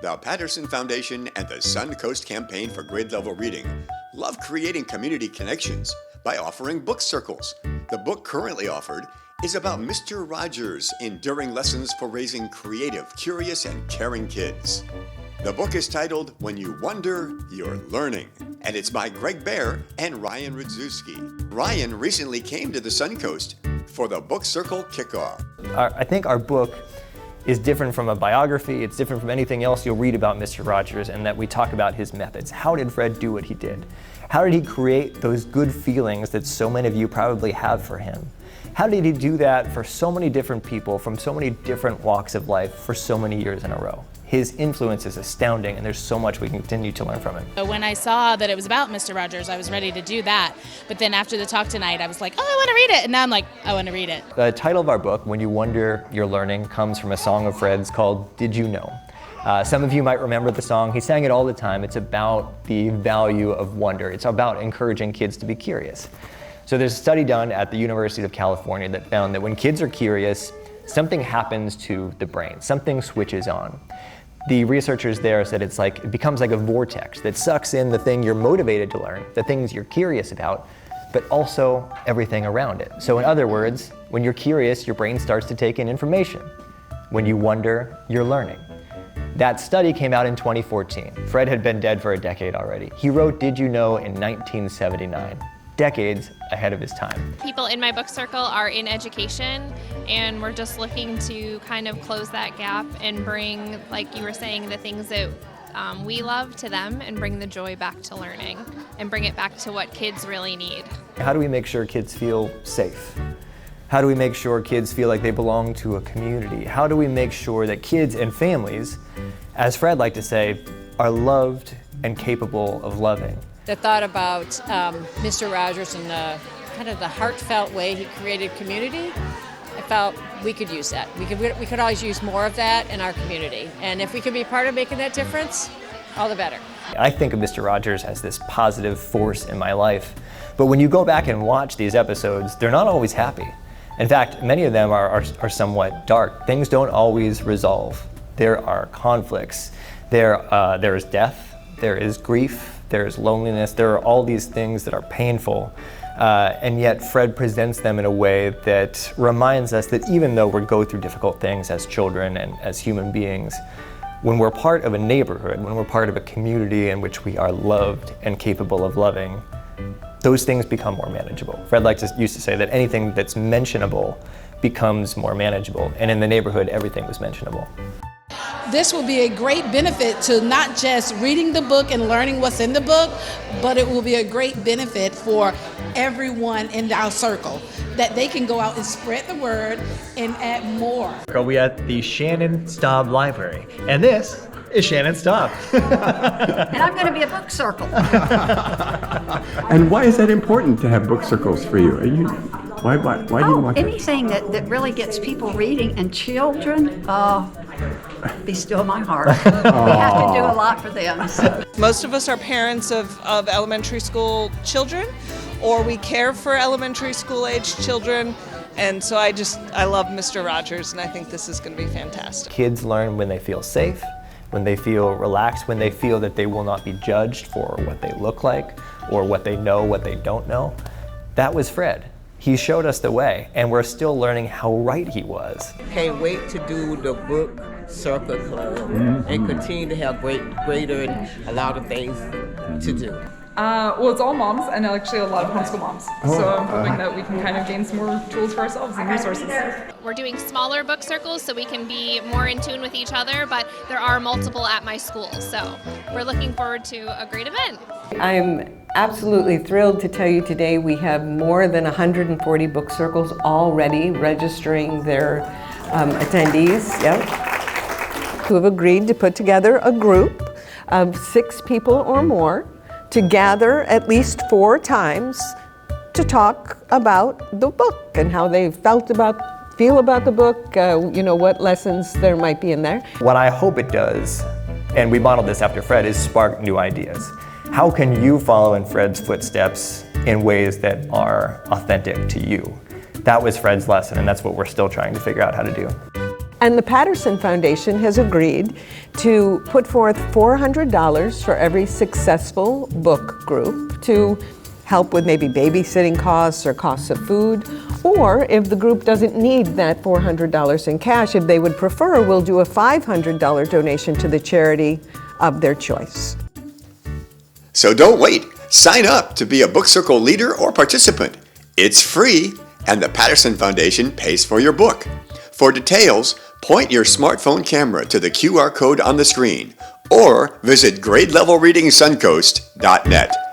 The Patterson Foundation and the Suncoast Campaign for Grade Level Reading love creating community connections by offering book circles. The book currently offered is about Mr. Rogers' enduring lessons for raising creative, curious, and caring kids. The book is titled When You Wonder, You're Learning, and it's by Greg Bear and Ryan Rydzewski. Ryan recently came to the Suncoast for the Book Circle kickoff. I think our book is different from a biography. It's different from anything else you'll read about Mr. Rogers, and that we talk about his methods. How did Fred do what he did? How did he create those good feelings that so many of you probably have for him? How did he do that for so many different people from so many different walks of life for so many years in a row? His influence is astounding, and there's so much we can continue to learn from him. When I saw that it was about Mr. Rogers, I was ready to do that. But then after the talk tonight, I was like, oh, I want to read it. And now I'm like, I want to read it. The title of our book, When You Wonder, You're Learning, comes from a song of Fred's called Did You Know? Some of you might remember the song. He sang it all the time. It's about the value of wonder. It's about encouraging kids to be curious. So there's a study done at the University of California that found that when kids are curious, something happens to the brain. Something switches on. The researchers there said it becomes like a vortex that sucks in the thing you're motivated to learn, the things you're curious about, but also everything around it. So in other words, when you're curious, your brain starts to take in information. When you wonder, you're learning. That study came out in 2014. Fred had been dead for a decade already. He wrote Did You Know in 1979. Decades ahead of his time. People in my book circle are in education, and we're just looking to kind of close that gap and bring, like you were saying, the things that we love to them and bring the joy back to learning and bring it back to what kids really need. How do we make sure kids feel safe? How do we make sure kids feel like they belong to a community? How do we make sure that kids and families, as Fred liked to say, are loved and capable of loving? The thought about Mr. Rogers and kind of the heartfelt way he created community, I felt we could use that. We could always use more of that in our community. And if we could be part of making that difference, all the better. I think of Mr. Rogers as this positive force in my life. But when you go back and watch these episodes, they're not always happy. In fact, many of them are somewhat dark. Things don't always resolve. There are conflicts. There is death. There is grief. There's loneliness. There are all these things that are painful. And yet Fred presents them in a way that reminds us that even though we go through difficult things as children and as human beings, when we're part of a neighborhood, when we're part of a community in which we are loved and capable of loving, those things become more manageable. Fred used to say that anything that's mentionable becomes more manageable. And in the neighborhood, everything was mentionable. This will be a great benefit to not just reading the book and learning what's in the book, but it will be a great benefit for everyone in our circle, that they can go out and spread the word and add more. We at the Shannon Staub Library, and this is Shannon Staub. And I'm going to be a book circle. And why is that important to have book circles for you? Why do you want anything that really gets people reading, and children, be still my heart. We have to do a lot for them. So. Most of us are parents of elementary school children, or we care for elementary school age children. And so I love Mr. Rogers, and I think this is going to be fantastic. Kids learn when they feel safe, when they feel relaxed, when they feel that they will not be judged for what they look like or what they know, what they don't know. That was Fred. He showed us the way, and we're still learning how right he was. Can't wait to do the book circle club and continue to have greater and a lot of things to do. Well, it's all moms, and actually a lot of homeschool moms. So I'm hoping that we can kind of gain some more tools for ourselves and resources. We're doing smaller book circles so we can be more in tune with each other, but there are multiple at my school. So we're looking forward to a great event. I'm absolutely thrilled to tell you today we have more than 140 book circles already registering their attendees, who have agreed to put together a group of 6 people or more to gather at least 4 times to talk about the book and how they feel about the book, what lessons there might be in there. What I hope it does, and we modeled this after Fred, is spark new ideas. How can you follow in Fred's footsteps in ways that are authentic to you? That was Fred's lesson, and that's what we're still trying to figure out how to do. And the Patterson Foundation has agreed to put forth $400 for every successful book group to help with maybe babysitting costs or costs of food. Or if the group doesn't need that $400 in cash, if they would prefer, we'll do a $500 donation to the charity of their choice. So don't wait. Sign up to be a Book Circle leader or participant. It's free, and the Patterson Foundation pays for your book. For details, point your smartphone camera to the QR code on the screen or visit grade-level reading suncoast.net.